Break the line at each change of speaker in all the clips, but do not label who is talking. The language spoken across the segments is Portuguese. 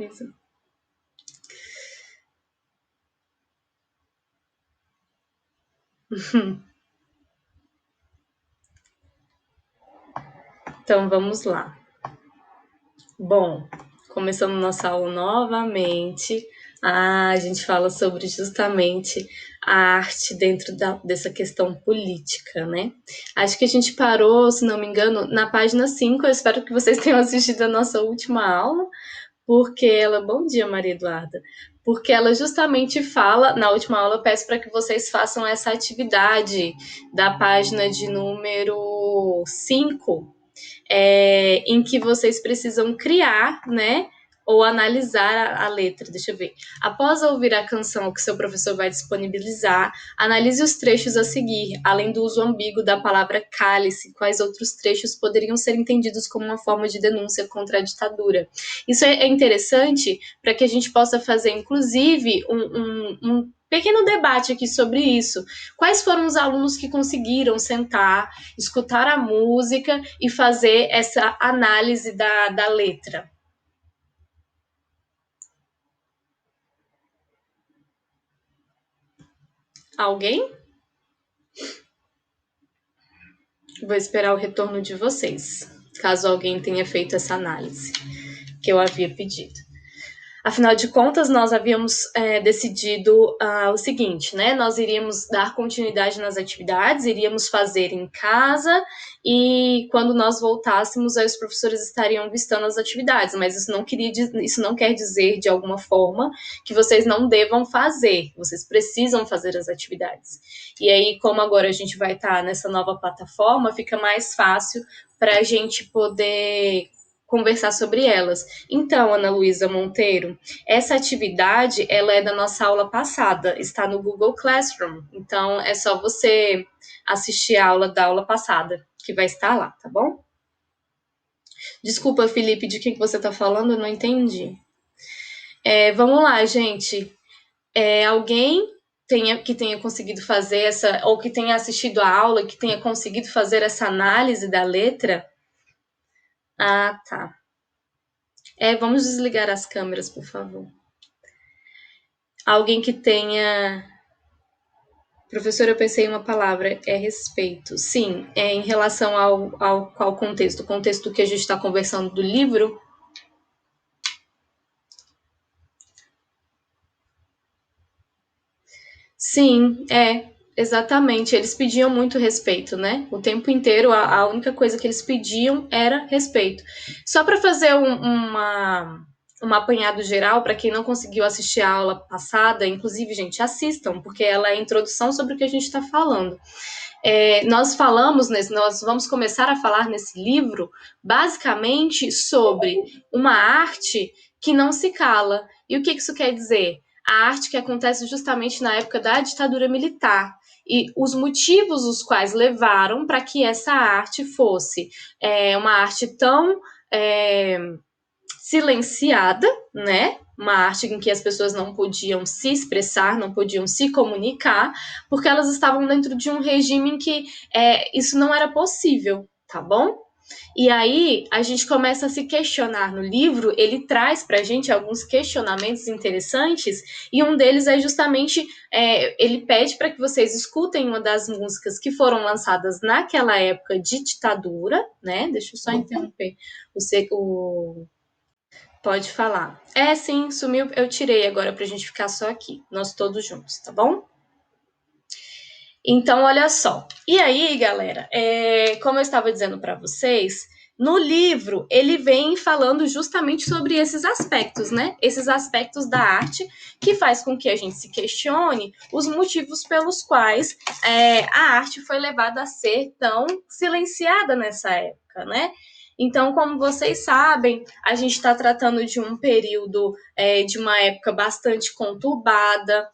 Isso. Então vamos lá. Bom, começando nossa aula novamente. A gente fala sobre justamente a arte dentro dessa questão política, né? Acho que a gente parou, se não me engano, na página 5. Eu espero que vocês tenham assistido a nossa última aula, porque ela. Bom dia, Maria Eduarda. Porque ela justamente fala, na última aula, eu peço para que vocês façam essa atividade da página de número 5, em que vocês precisam criar, né? Ou analisar a letra. Deixa eu ver. Após ouvir a canção que seu professor vai disponibilizar, analise os trechos a seguir, além do uso ambíguo da palavra cálice, quais outros trechos poderiam ser entendidos como uma forma de denúncia contra a ditadura. Isso é interessante para que a gente possa fazer, inclusive, um pequeno debate aqui sobre isso. Quais foram os alunos que conseguiram sentar, escutar a música e fazer essa análise da letra? Alguém? Vou esperar o retorno de vocês, caso alguém tenha feito essa análise que eu havia pedido. Afinal de contas, nós havíamos decidido o seguinte, né? Nós iríamos dar continuidade nas atividades, iríamos fazer em casa e quando nós voltássemos, aí os professores estariam vistando as atividades, mas isso não quer dizer, de alguma forma, que vocês não devam fazer, vocês precisam fazer as atividades. E aí, como agora a gente vai estar nessa nova plataforma, fica mais fácil para a gente poder conversar sobre elas. Então, Ana Luísa Monteiro, essa atividade ela é da nossa aula passada, está no Google Classroom. Então, é só você assistir a aula da aula passada, que vai estar lá, tá bom? Desculpa, Felipe, de quem que você está falando? Eu não entendi. Vamos lá, gente. Alguém que tenha conseguido fazer essa, ou que tenha assistido a aula, que tenha conseguido fazer essa análise da letra? Ah, tá. Vamos desligar as câmeras, por favor. Alguém que tenha. Professor, eu pensei em uma palavra, é respeito. Sim, em relação ao qual contexto? O contexto que a gente está conversando do livro? Sim, exatamente. Eles pediam muito respeito, né? O tempo inteiro, a única coisa que eles pediam era respeito. Só para fazer um apanhado geral, para quem não conseguiu assistir a aula passada, inclusive, gente, assistam, porque ela é a introdução sobre o que a gente está falando. Nós vamos começar a falar nesse livro basicamente sobre uma arte que não se cala. E o que isso quer dizer? A arte que acontece justamente na época da ditadura militar e os motivos os quais levaram para que essa arte fosse uma arte tão é, silenciada, né? Uma arte em que as pessoas não podiam se expressar, não podiam se comunicar, porque elas estavam dentro de um regime em que isso não era possível, tá bom? E aí a gente começa a se questionar no livro, ele traz para a gente alguns questionamentos interessantes, e um deles é justamente, ele pede para que vocês escutem uma das músicas que foram lançadas naquela época de ditadura, né? Deixa eu só interromper o Pode falar. Sim, sumiu. Eu tirei agora pra gente ficar só aqui, nós todos juntos, tá bom? Então, olha só. E aí, galera, como eu estava dizendo para vocês, no livro ele vem falando justamente sobre esses aspectos, né? Esses aspectos da arte que faz com que a gente se questione os motivos pelos quais a arte foi levada a ser tão silenciada nessa época, né? Então, como vocês sabem, a gente está tratando de um período, de uma época bastante conturbada.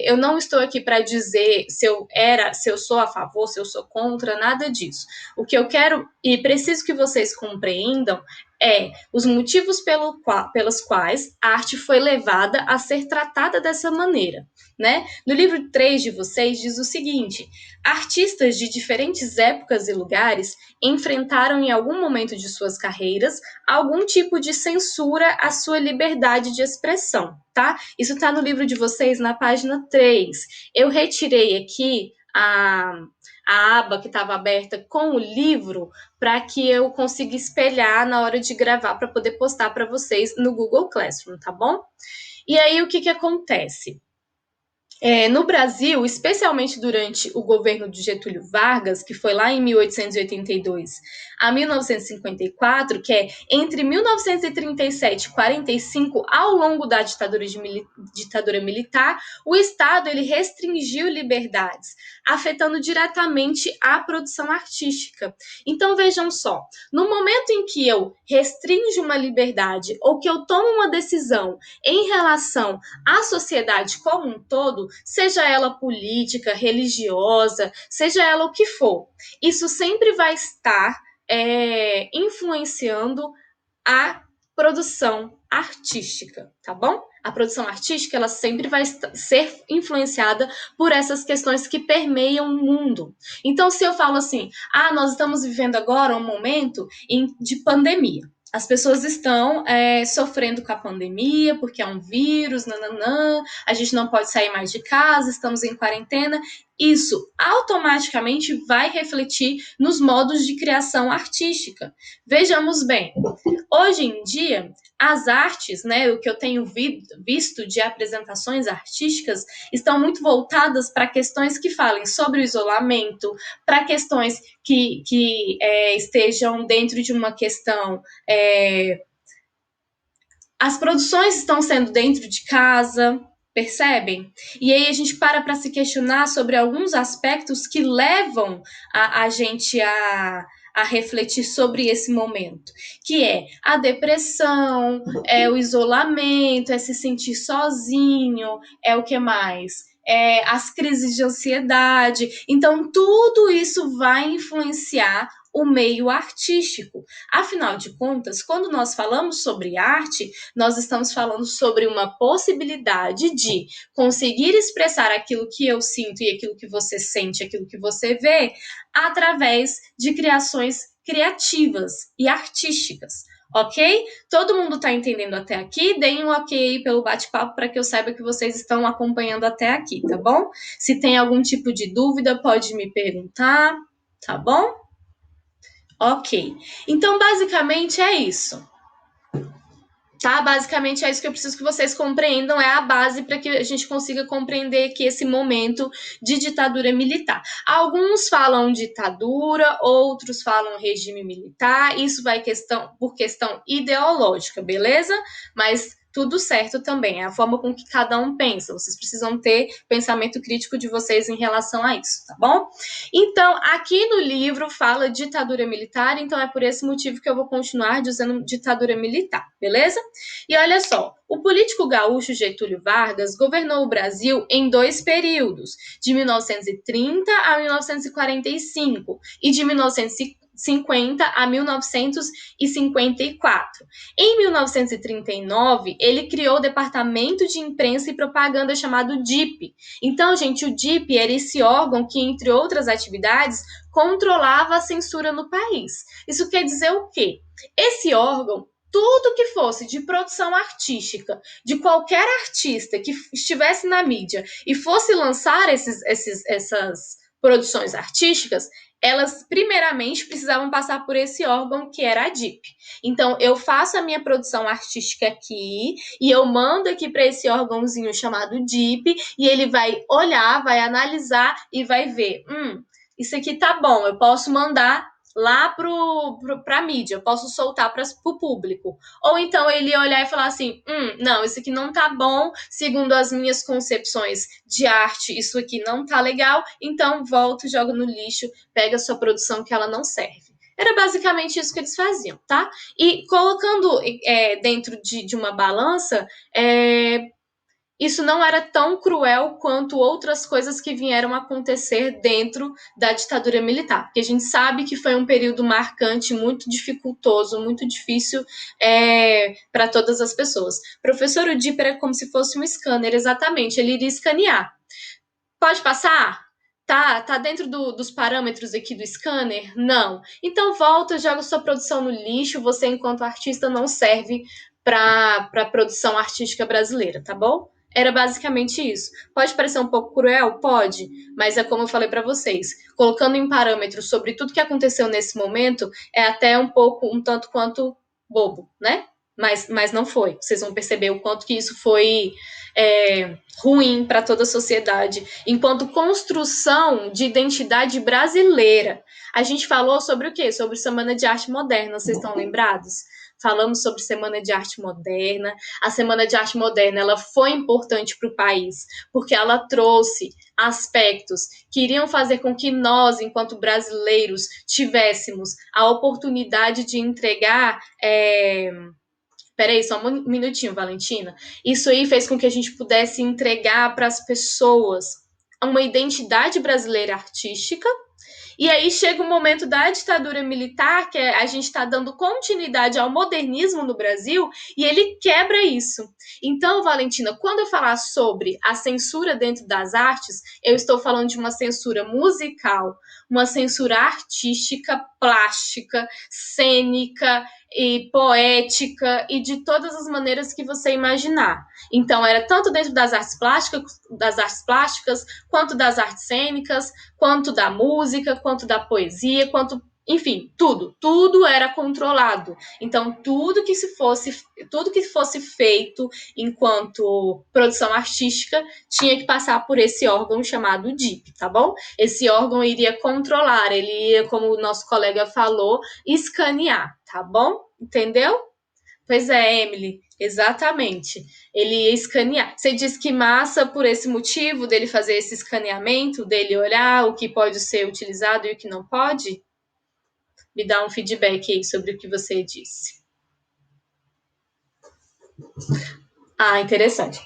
Eu não estou aqui para dizer se eu sou a favor, se eu sou contra, nada disso. O que eu quero e preciso que vocês compreendam os motivos pelos quais a arte foi levada a ser tratada dessa maneira, né? No livro 3 de vocês diz o seguinte: artistas de diferentes épocas e lugares enfrentaram em algum momento de suas carreiras algum tipo de censura à sua liberdade de expressão, tá? Isso está no livro de vocês na página 3. Eu retirei aqui a aba que estava aberta com o livro para que eu consiga espelhar na hora de gravar para poder postar para vocês no Google Classroom, tá bom? E aí o que acontece? No Brasil, especialmente durante o governo de Getúlio Vargas, que foi lá em 1882 a 1954, que é entre 1937 e 45, ao longo da ditadura militar, o Estado ele restringiu liberdades, afetando diretamente a produção artística. Então, vejam só, no momento em que eu restringo uma liberdade ou que eu tomo uma decisão em relação à sociedade como um todo, seja ela política, religiosa, seja ela o que for, isso sempre vai estar influenciando a produção artística, tá bom? A produção artística ela sempre vai ser influenciada por essas questões que permeiam o mundo. Então, se eu falo assim, nós estamos vivendo agora um momento de pandemia. As pessoas estão sofrendo com a pandemia, porque é um vírus, nananã, a gente não pode sair mais de casa, estamos em quarentena. Isso automaticamente vai refletir nos modos de criação artística. Vejamos bem, hoje em dia, as artes, né, o que eu tenho visto de apresentações artísticas, estão muito voltadas para questões que falem sobre o isolamento, para questões que estejam dentro de uma questão. As produções estão sendo dentro de casa, percebem? E aí a gente para se questionar sobre alguns aspectos que levam a gente a refletir sobre esse momento, que é a depressão, o isolamento, se sentir sozinho, o que mais? As crises de ansiedade. Então, tudo isso vai influenciar o meio artístico. Afinal de contas, quando nós falamos sobre arte, nós estamos falando sobre uma possibilidade de conseguir expressar aquilo que eu sinto e aquilo que você sente, aquilo que você vê, através de criações criativas e artísticas. Ok? Todo mundo está entendendo até aqui? Deem um ok aí pelo bate-papo para que eu saiba que vocês estão acompanhando até aqui, tá bom? Se tem algum tipo de dúvida, pode me perguntar, tá bom? Ok. Então, basicamente é isso. Tá? Basicamente é isso que eu preciso que vocês compreendam, é a base para que a gente consiga compreender aqui esse momento de ditadura militar. Alguns falam ditadura, outros falam regime militar, isso vai por questão ideológica, beleza? Mas tudo certo também, é a forma com que cada um pensa. Vocês precisam ter pensamento crítico de vocês em relação a isso, tá bom? Então, aqui no livro fala ditadura militar, então é por esse motivo que eu vou continuar dizendo ditadura militar, beleza? E olha só, o político gaúcho Getúlio Vargas governou o Brasil em 2 períodos, de 1930 a 1945 e de 1950 a 1954. Em 1939, ele criou o Departamento de Imprensa e Propaganda chamado DIP. Então, gente, o DIP era esse órgão que, entre outras atividades, controlava a censura no país. Isso quer dizer o quê? Esse órgão, tudo que fosse de produção artística, de qualquer artista que estivesse na mídia e fosse lançar essas produções artísticas, elas primeiramente precisavam passar por esse órgão que era a DIP. Então, eu faço a minha produção artística aqui e eu mando aqui para esse órgãozinho chamado DIP e ele vai olhar, vai analisar e vai ver, isso aqui tá bom, eu posso mandar lá para a mídia, eu posso soltar para o público. Ou então ele olhar e falar assim, não, isso aqui não tá bom, segundo as minhas concepções de arte, isso aqui não tá legal, então volta e joga no lixo, pega a sua produção que ela não serve. Era basicamente isso que eles faziam, tá? E colocando dentro de uma balança, isso não era tão cruel quanto outras coisas que vieram acontecer dentro da ditadura militar, porque a gente sabe que foi um período marcante, muito dificultoso, muito difícil para todas as pessoas. Professor, o DIP era como se fosse um scanner, exatamente, ele iria escanear. Pode passar? Tá dentro dos parâmetros aqui do scanner? Não. Então volta, joga sua produção no lixo. Você, enquanto artista, não serve para a produção artística brasileira, tá bom? Era basicamente isso. Pode parecer um pouco cruel? Pode, mas é como eu falei para vocês. Colocando em parâmetros sobre tudo que aconteceu nesse momento, é até um pouco, um tanto quanto bobo, né? Mas não foi. Vocês vão perceber o quanto que isso foi ruim para toda a sociedade, enquanto construção de identidade brasileira. A gente falou sobre o quê? Sobre Semana de Arte Moderna, vocês estão lembrados? Falamos sobre Semana de Arte Moderna. A Semana de Arte Moderna ela foi importante para o país, porque ela trouxe aspectos que iriam fazer com que nós, enquanto brasileiros, tivéssemos a oportunidade de entregar Peraí, só um minutinho, Valentina. Isso aí fez com que a gente pudesse entregar para as pessoas uma identidade brasileira artística. E aí chega o momento da ditadura militar, que a gente está dando continuidade ao modernismo no Brasil, e ele quebra isso. Então, Valentina, quando eu falar sobre a censura dentro das artes, eu estou falando de uma censura musical, uma censura artística, plástica, cênica e poética e de todas as maneiras que você imaginar. Então, era tanto dentro das artes plásticas quanto das artes cênicas, quanto da música, quanto da poesia, quanto enfim, tudo era controlado. Então, tudo que fosse feito enquanto produção artística tinha que passar por esse órgão chamado DIP, tá bom? Esse órgão iria controlar, ele ia, como o nosso colega falou, escanear, tá bom? Entendeu? Pois é, Emily, exatamente. Ele ia escanear. Você disse que massa por esse motivo dele fazer esse escaneamento, dele olhar o que pode ser utilizado e o que não pode? Me dá um feedback aí sobre o que você disse. Ah, interessante.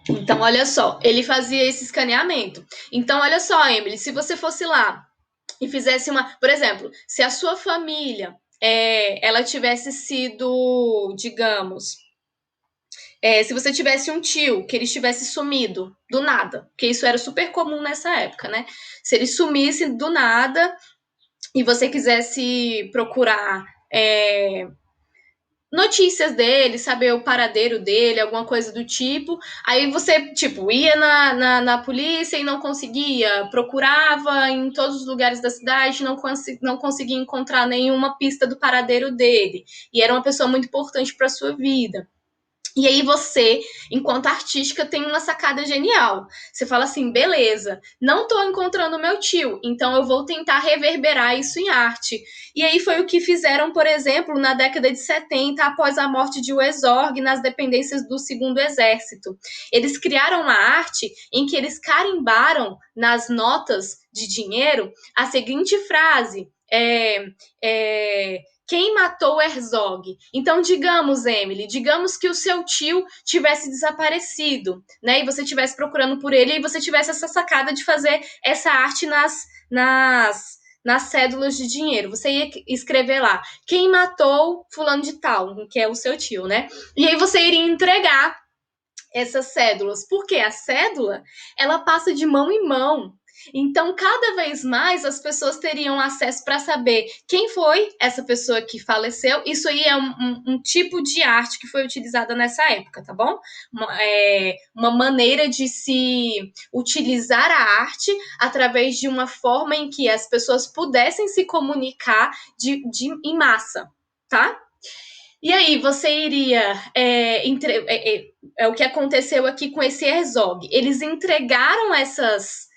Então, olha só, ele fazia esse escaneamento. Então, olha só, Emily, se você fosse lá e fizesse uma, por exemplo, se a sua família ela tivesse sido, digamos, se você tivesse um tio que ele tivesse sumido do nada, porque isso era super comum nessa época, né? Se ele sumisse do nada e você quisesse procurar notícias dele, saber o paradeiro dele, alguma coisa do tipo. Aí você, tipo, ia na polícia e não conseguia, procurava em todos os lugares da cidade, não conseguia encontrar nenhuma pista do paradeiro dele. E era uma pessoa muito importante para sua vida. E aí você, enquanto artística, tem uma sacada genial. Você fala assim, beleza, não estou encontrando meu tio, então eu vou tentar reverberar isso em arte. E aí foi o que fizeram, por exemplo, na década de 70, após a morte de Wezorg, nas dependências do Segundo Exército. Eles criaram uma arte em que eles carimbaram nas notas de dinheiro a seguinte frase, quem matou Herzog? Então, digamos, Emily, digamos que o seu tio tivesse desaparecido, né? E você estivesse procurando por ele e você tivesse essa sacada de fazer essa arte nas cédulas de dinheiro. Você ia escrever lá, quem matou fulano de tal, que é o seu tio, né? E aí você iria entregar essas cédulas, porque a cédula, ela passa de mão em mão. Então, cada vez mais as pessoas teriam acesso para saber quem foi essa pessoa que faleceu. Isso aí é um tipo de arte que foi utilizada nessa época, tá bom? Uma maneira de se utilizar a arte através de uma forma em que as pessoas pudessem se comunicar em massa, tá? E aí, você iria. É o que aconteceu aqui com esse Herzog. Eles entregaram essas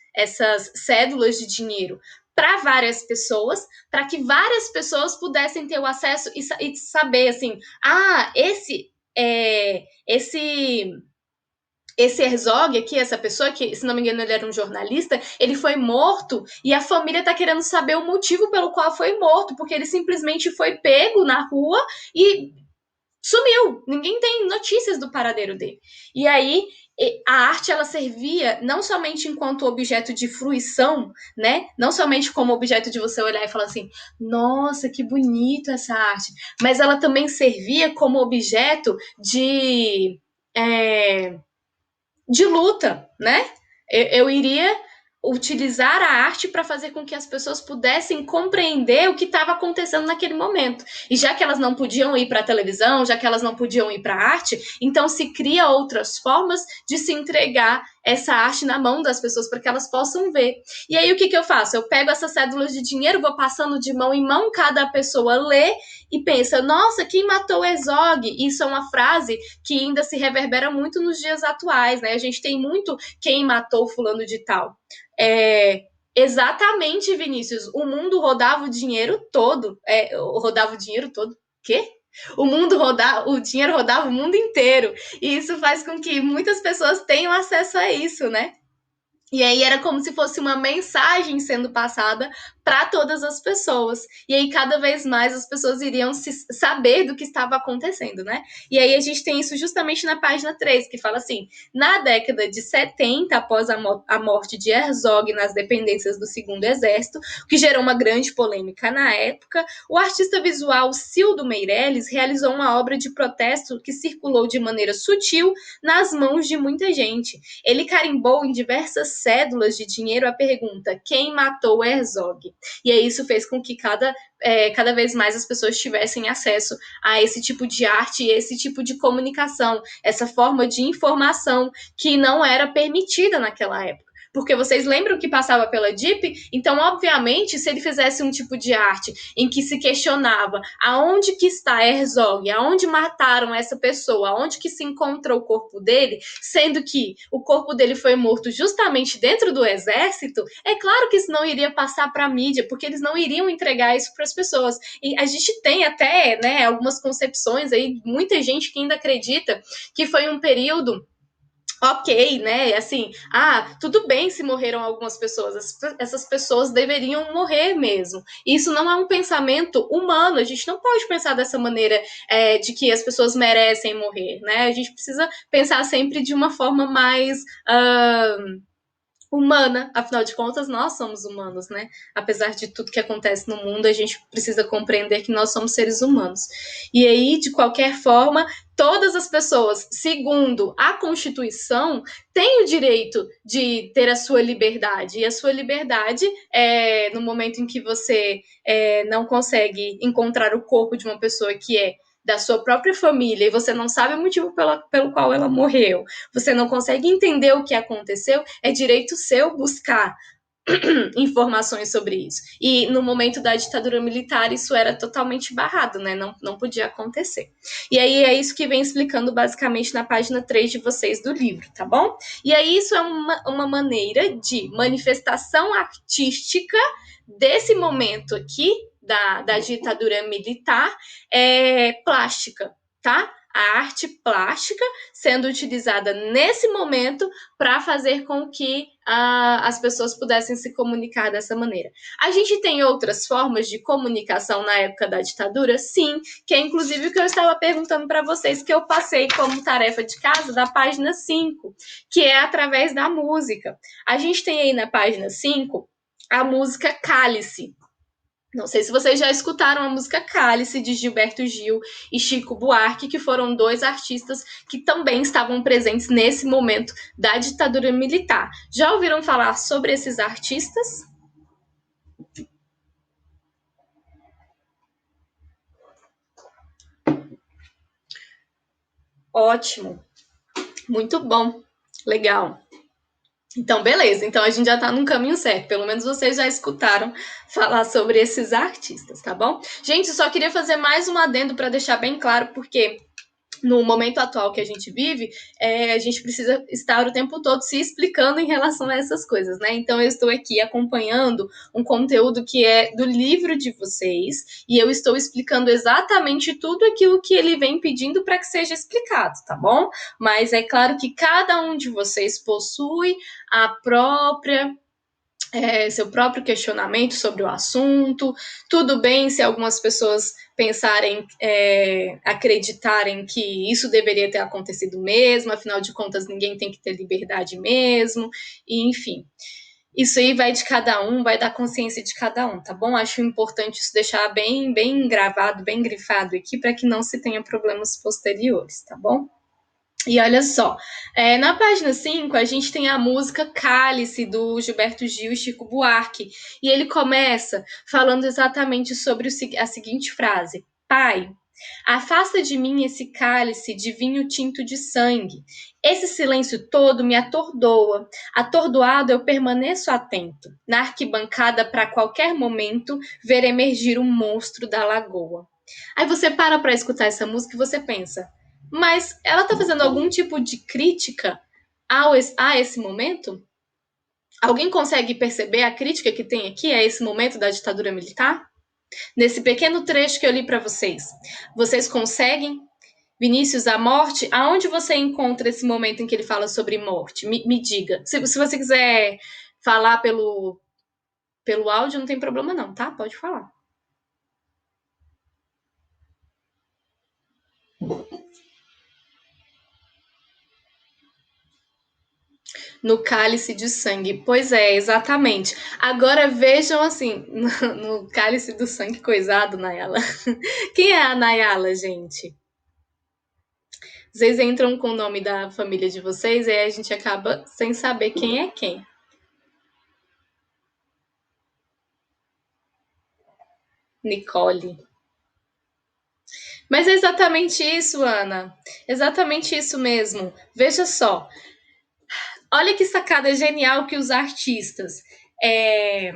cédulas de dinheiro para várias pessoas, para que várias pessoas pudessem ter o acesso e saber assim: esse Herzog aqui, essa pessoa que, se não me engano, ele era um jornalista, ele foi morto e a família está querendo saber o motivo pelo qual foi morto, porque ele simplesmente foi pego na rua e sumiu. Ninguém tem notícias do paradeiro dele. E aí a arte ela servia não somente enquanto objeto de fruição, né? Não somente como objeto de você olhar e falar assim, nossa, que bonito essa arte, mas ela também servia como objeto é, de luta, né? Eu iria utilizar a arte para fazer com que as pessoas pudessem compreender o que estava acontecendo naquele momento. E já que elas não podiam ir para a televisão, já que elas não podiam ir para a arte, então se cria outras formas de se entregar essa arte na mão das pessoas para que elas possam ver. E aí o que eu faço? Eu pego essas cédulas de dinheiro, vou passando de mão em mão, cada pessoa lê e pensa, nossa, quem matou Ezog? Isso é uma frase que ainda se reverbera muito nos dias atuais, né? A gente tem muito quem matou fulano de tal. Exatamente, Vinícius. O mundo rodava o dinheiro todo. Rodava o dinheiro todo? Quê? O dinheiro rodava o mundo inteiro. E isso faz com que muitas pessoas tenham acesso a isso, né? E aí era como se fosse uma mensagem sendo passada para todas as pessoas. E aí cada vez mais as pessoas iriam saber do que estava acontecendo, né? E aí a gente tem isso justamente na página 3, que fala assim: na década de 70, após a morte de Herzog nas dependências do Segundo Exército, o que gerou uma grande polêmica na época, o artista visual Cildo Meirelles realizou uma obra de protesto que circulou de maneira sutil nas mãos de muita gente. Ele carimbou em diversas cédulas de dinheiro a pergunta: quem matou Herzog? E aí isso fez com que cada vez mais as pessoas tivessem acesso a esse tipo de arte e esse tipo de comunicação, essa forma de informação que não era permitida naquela época. Porque vocês lembram que passava pela DIP? Então, obviamente, se ele fizesse um tipo de arte em que se questionava aonde que está Herzog, aonde mataram essa pessoa, aonde que se encontra o corpo dele, sendo que o corpo dele foi morto justamente dentro do exército, é claro que isso não iria passar para a mídia, porque eles não iriam entregar isso para as pessoas. E a gente tem até, né, algumas concepções aí, muita gente que ainda acredita que foi um período ok, né? Assim, tudo bem se morreram algumas pessoas, essas pessoas deveriam morrer mesmo. Isso não é um pensamento humano, a gente não pode pensar dessa maneira de que as pessoas merecem morrer, né? A gente precisa pensar sempre de uma forma mais humana, afinal de contas, nós somos humanos, né? Apesar de tudo que acontece no mundo, a gente precisa compreender que nós somos seres humanos. E aí, de qualquer forma, todas as pessoas, segundo a Constituição, têm o direito de ter a sua liberdade. E a sua liberdade, no momento em que você não consegue encontrar o corpo de uma pessoa que é da sua própria família e você não sabe o motivo pelo qual ela morreu, você não consegue entender o que aconteceu, é direito seu buscar informações sobre isso. E no momento da ditadura militar, isso era totalmente barrado, né? Não podia acontecer. E aí é isso que vem explicando basicamente na página 3 de vocês do livro, tá bom? E aí isso é uma maneira de manifestação artística desse momento aqui da ditadura militar plástica, tá? A arte plástica sendo utilizada nesse momento para fazer com que as pessoas pudessem se comunicar dessa maneira. A gente tem outras formas de comunicação na época da ditadura? Sim, que é inclusive o que eu estava perguntando para vocês, que eu passei como tarefa de casa da página 5, que é através da música. A gente tem aí na página 5 a música Cálice. Não sei se vocês já escutaram a música Cálice, de Gilberto Gil e Chico Buarque, que foram dois artistas que também estavam presentes nesse momento da ditadura militar. Já ouviram falar sobre esses artistas? Ótimo, muito bom, legal. Então, beleza. Então, a gente já tá num caminho certo. Pelo menos vocês já escutaram falar sobre esses artistas, tá bom? Gente, eu só queria fazer mais um adendo para deixar bem claro, porque no momento atual que a gente vive, a gente precisa estar o tempo todo se explicando em relação a essas coisas, né? Então, eu estou aqui acompanhando um conteúdo que é do livro de vocês e eu estou explicando exatamente tudo aquilo que ele vem pedindo para que seja explicado, tá bom? Mas é claro que cada um de vocês possui a própria seu próprio questionamento sobre o assunto. Tudo bem se algumas pessoas pensarem, acreditarem que isso deveria ter acontecido mesmo, afinal de contas, ninguém tem que ter liberdade mesmo, e enfim. Isso aí vai de cada um, vai da consciência de cada um, tá bom? Acho importante isso deixar bem, bem gravado, bem grifado aqui, para que não se tenha problemas posteriores, tá bom? E olha só, na página 5 a gente tem a música Cálice, do Gilberto Gil e Chico Buarque. E ele começa falando exatamente sobre a seguinte frase: Pai, afasta de mim esse cálice de vinho tinto de sangue. Esse silêncio todo me atordoa. Atordoado, eu permaneço atento. Na arquibancada, para qualquer momento, ver emergir um monstro da lagoa. Aí você para escutar essa música e você pensa, mas ela está fazendo algum tipo de crítica a esse momento? Alguém consegue perceber a crítica que tem aqui a esse momento da ditadura militar? Nesse pequeno trecho que eu li para vocês, vocês conseguem? Vinícius, a morte, aonde você encontra esse momento em que ele fala sobre morte? Me diga. Se você quiser falar pelo áudio, não tem problema não, tá? Pode falar. No cálice de sangue. Pois é, exatamente. Agora vejam assim, no cálice do sangue coisado, Nayala. Quem é a Nayala, gente? Vocês entram com o nome da família de vocês e aí a gente acaba sem saber quem é quem. Nicole. Mas é exatamente isso, Ana. Exatamente isso mesmo. Veja só. Olha que sacada genial é,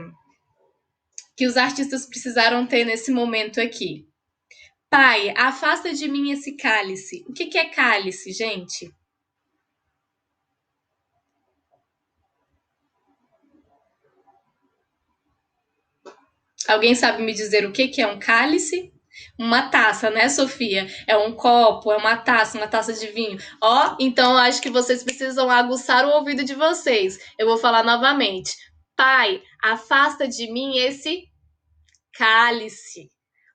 que os artistas precisaram ter nesse momento aqui. Pai, afasta de mim esse cálice. O que é cálice, gente? Alguém sabe me dizer o que é um cálice? Uma taça, né, Sofia? É um copo, é uma taça de vinho. Ó, então acho que vocês precisam aguçar o ouvido de vocês. Eu vou falar novamente. Pai, afasta de mim esse cálice.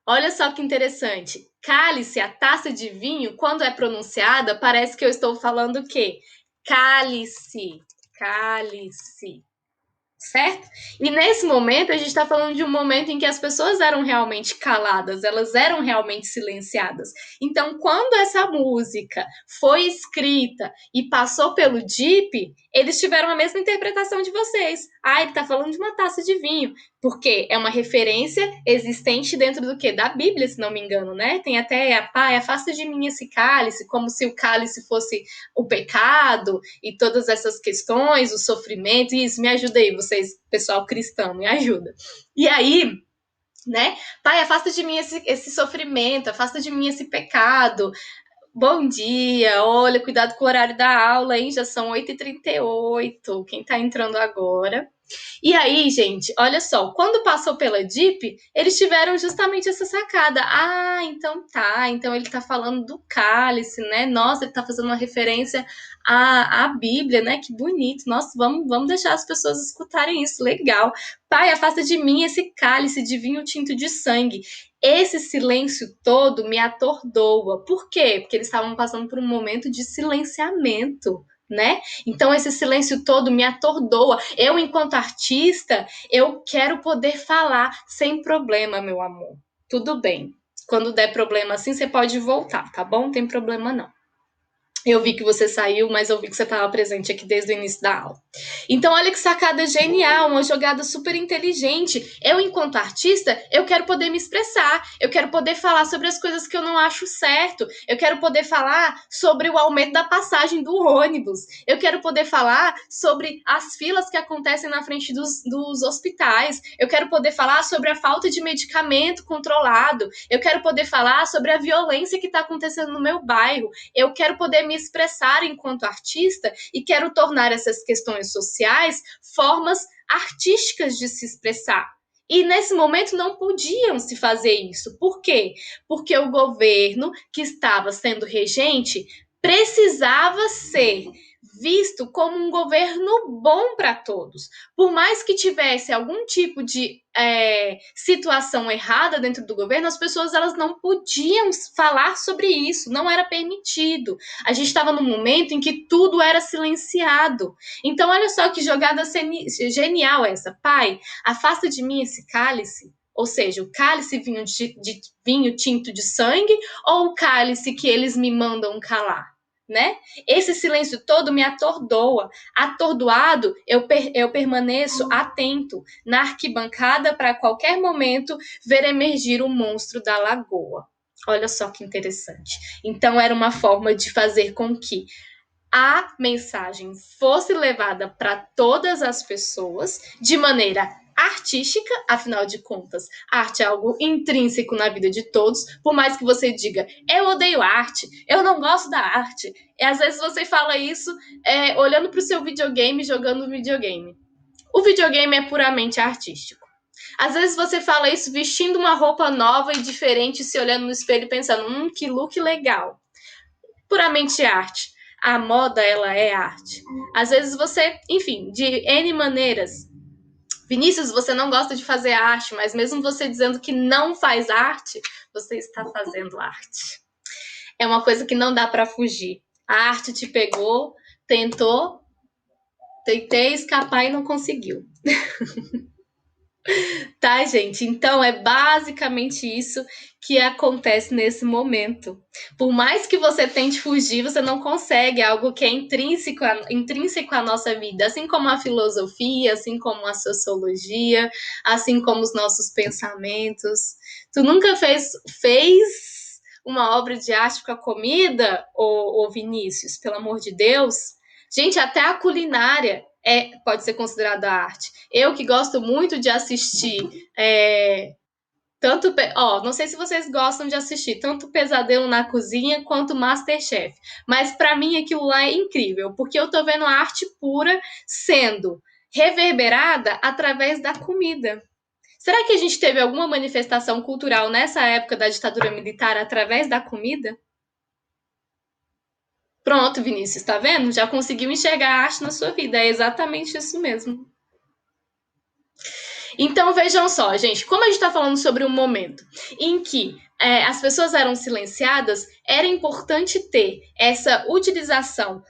Olha só que interessante. Cálice, a taça de vinho, quando é pronunciada, parece que eu estou falando o quê? Cálice, cálice, certo? E nesse momento, a gente está falando de um momento em que as pessoas eram realmente caladas, elas eram realmente silenciadas. Então, quando essa música foi escrita e passou pelo DIP, eles tiveram a mesma interpretação de vocês. Ah, ele está falando de uma taça de vinho, porque é uma referência existente dentro do quê? Da Bíblia, se não me engano, né? Tem até pai, afasta de mim esse cálice, como se o cálice fosse o pecado e todas essas questões, o sofrimento, isso, me ajuda aí, vocês, pessoal cristão, me ajuda. E aí, né, pai, afasta de mim esse sofrimento, afasta de mim esse pecado. Bom dia, olha, cuidado com o horário da aula, hein? Já são 8h38, quem tá entrando agora. E aí, gente, olha só, quando passou pela DIP, eles tiveram justamente essa sacada. Ah, então tá, então ele tá falando do cálice, né? Nossa, ele tá fazendo uma referência à Bíblia, né? Que bonito. Nossa, vamos deixar as pessoas escutarem isso, legal. Pai, afasta de mim esse cálice de vinho tinto de sangue. Esse silêncio todo me atordoa. Por quê? Porque eles estavam passando por um momento de silenciamento, né? Então esse silêncio todo me atordoa. Eu, enquanto artista, eu quero poder falar sem problema, meu amor. Tudo bem. Quando der problema assim, você pode voltar, tá bom? Não tem problema não. Eu vi que você saiu, mas eu vi que você estava presente aqui desde o início da aula. Então, olha que sacada genial, uma jogada super inteligente. Eu, enquanto artista, eu quero poder me expressar, eu quero poder falar sobre as coisas que eu não acho certo, eu quero poder falar sobre o aumento da passagem do ônibus, eu quero poder falar sobre as filas que acontecem na frente dos hospitais, eu quero poder falar sobre a falta de medicamento controlado, eu quero poder falar sobre a violência que está acontecendo no meu bairro, eu quero poder me expressar enquanto artista e quero tornar essas questões sociais formas artísticas de se expressar. E nesse momento não podiam se fazer isso. Por quê? Porque o governo que estava sendo regente precisava ser visto como um governo bom para todos. Por mais que tivesse algum tipo de situação errada dentro do governo, as pessoas elas não podiam falar sobre isso, não era permitido. A gente estava num momento em que tudo era silenciado. Então, olha só que jogada genial essa. Pai, afasta de mim esse cálice. Ou seja, o cálice de vinho tinto de sangue ou o cálice que eles me mandam calar, né? Esse silêncio todo me atordoa. Atordoado, eu permaneço atento na arquibancada para a qualquer momento ver emergir o monstro da lagoa. Olha só que interessante. Então, era uma forma de fazer com que a mensagem fosse levada para todas as pessoas de maneira artística, afinal de contas, a arte é algo intrínseco na vida de todos, por mais que você diga, eu odeio arte, eu não gosto da arte, e às vezes você fala isso olhando para o seu videogame, jogando videogame. O videogame é puramente artístico. Às vezes você fala isso vestindo uma roupa nova e diferente, se olhando no espelho e pensando, que look legal. Puramente arte. A moda, ela é arte. Às vezes você, enfim, de N maneiras. Vinícius, você não gosta de fazer arte, mas mesmo você dizendo que não faz arte, você está fazendo arte. É uma coisa que não dá para fugir. A arte te pegou, tentei escapar e não conseguiu. Tá, gente? Então é basicamente isso que acontece nesse momento. Por mais que você tente fugir, você não consegue. É algo que é intrínseco à nossa vida, assim como a filosofia, assim como a sociologia, assim como os nossos pensamentos. Tu nunca fez uma obra de arte com a comida, ô Vinícius? Pelo amor de Deus. Gente, até a culinária pode ser considerada arte. Eu que gosto muito de assistir não sei se vocês gostam de assistir tanto Pesadelo na Cozinha quanto Masterchef, mas para mim aquilo lá é incrível, porque eu tô vendo a arte pura sendo reverberada através da comida. Será que a gente teve alguma manifestação cultural nessa época da ditadura militar através da comida? Pronto, Vinícius, tá vendo? Já conseguiu enxergar a arte na sua vida. É exatamente isso mesmo. Então, vejam só, gente, como a gente está falando sobre um momento em que as pessoas eram silenciadas, era importante ter essa utilização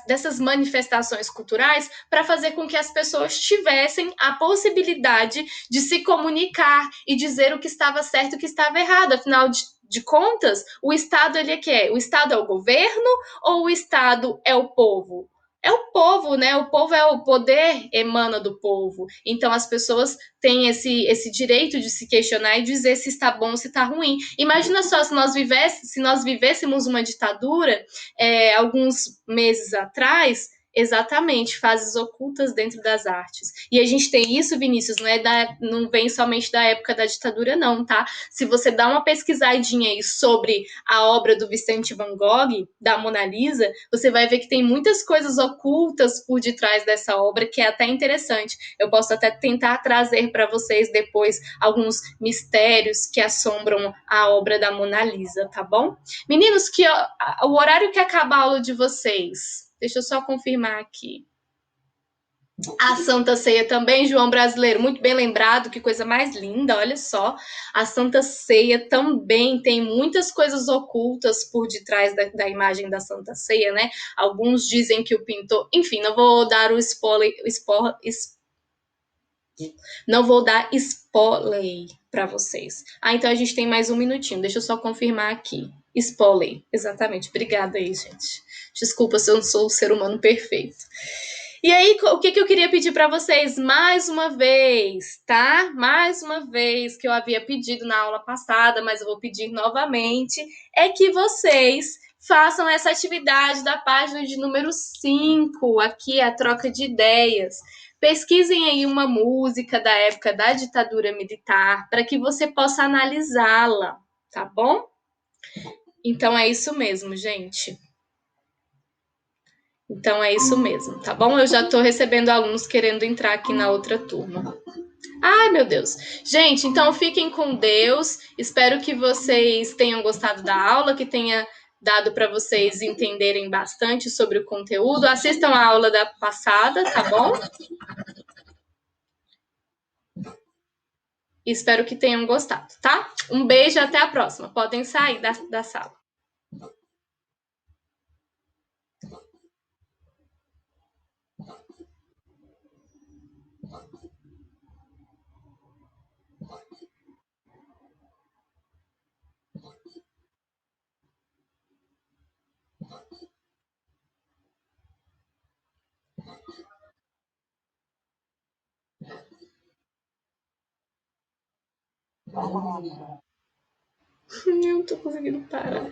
dessas manifestações culturais para fazer com que as pessoas tivessem a possibilidade de se comunicar e dizer o que estava certo e o que estava errado. Afinal de contas, o Estado ele é que o Estado é o governo ou o Estado é o povo? É o povo, né? O povo é o poder emana do povo. Então as pessoas têm esse direito de se questionar e dizer se está bom ou se está ruim. Imagina só se nós vivêssemos uma ditadura alguns meses atrás. Exatamente, fases ocultas dentro das artes. E a gente tem isso, Vinícius, não vem somente da época da ditadura, não, tá? Se você dá uma pesquisadinha aí sobre a obra do Vicente Van Gogh, da Mona Lisa, você vai ver que tem muitas coisas ocultas por detrás dessa obra, que é até interessante. Eu posso até tentar trazer para vocês depois alguns mistérios que assombram a obra da Mona Lisa, tá bom? Meninos, o horário que acaba a aula de vocês? Deixa eu só confirmar aqui. A Santa Ceia também, João Brasileiro, muito bem lembrado, que coisa mais linda, olha só. A Santa Ceia também tem muitas coisas ocultas por detrás da imagem da Santa Ceia, né? Alguns dizem que o pintor... Enfim, não vou dar o não vou dar spoiler para vocês. Então a gente tem mais um minutinho, deixa eu só confirmar aqui. Spoiler, exatamente. Obrigada aí, gente. Desculpa se eu não sou o ser humano perfeito. E aí, o que eu queria pedir para vocês mais uma vez, tá? Mais uma vez que eu havia pedido na aula passada, mas eu vou pedir novamente, é que vocês façam essa atividade da página de número 5, aqui a troca de ideias. Pesquisem aí uma música da época da ditadura militar para que você possa analisá-la, tá bom? Então é isso mesmo, gente. Então é isso mesmo, tá bom? Eu já estou recebendo alunos querendo entrar aqui na outra turma. Ai, meu Deus. Gente, então fiquem com Deus. Espero que vocês tenham gostado da aula, que tenha dado para vocês entenderem bastante sobre o conteúdo. Assistam a aula da passada, tá bom? Espero que tenham gostado, tá? Um beijo e até a próxima. Podem sair da sala. Não tô conseguindo parar.